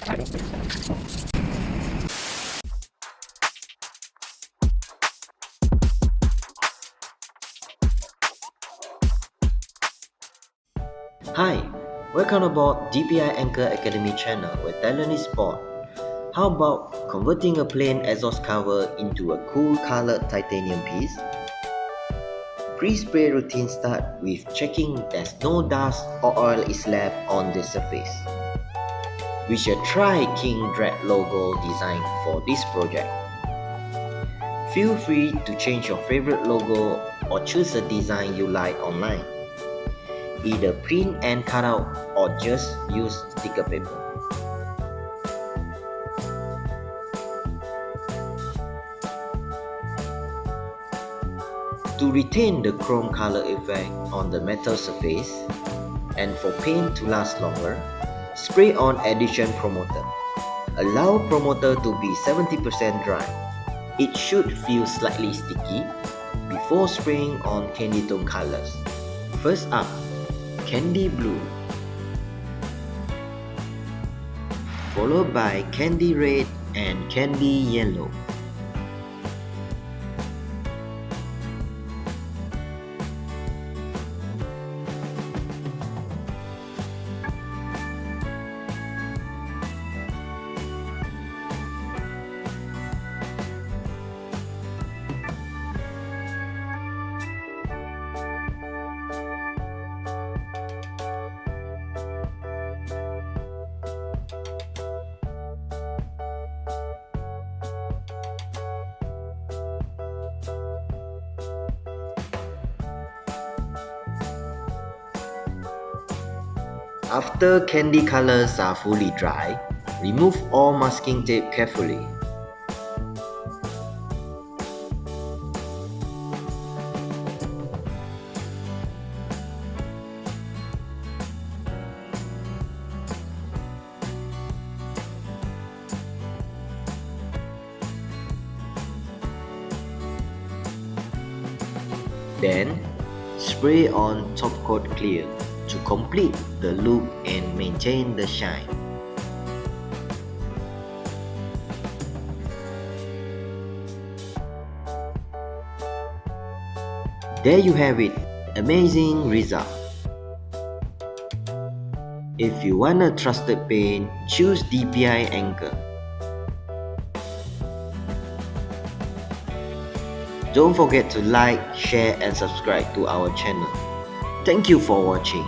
Hi, welcome aboard DPI Anchor Academy channel where talent is born. How about converting a plain exhaust cover into a cool colored titanium piece? Pre-spray routine start with checking there's no dust or oil is left on the surface. We shall try King Dread logo design for this project. Feel free to change your favorite logo or choose a design you like online. Either print and cut out or just use sticker paper. To retain the chrome color effect on the metal surface and for paint to last longer, spray on Adhesion Promoter. Allow promoter to be 70% dry. It should feel slightly sticky before spraying on candy tone colors. First up, candy blue, followed by candy red and candy yellow. After candy colors are fully dry, remove all masking tape carefully. Then, spray on top coat clear to complete the look and maintain the shine. There you have it, amazing result. If you want a trusted paint, choose DPI Anchor. Don't forget to like, share and subscribe to our channel. Thank you for watching.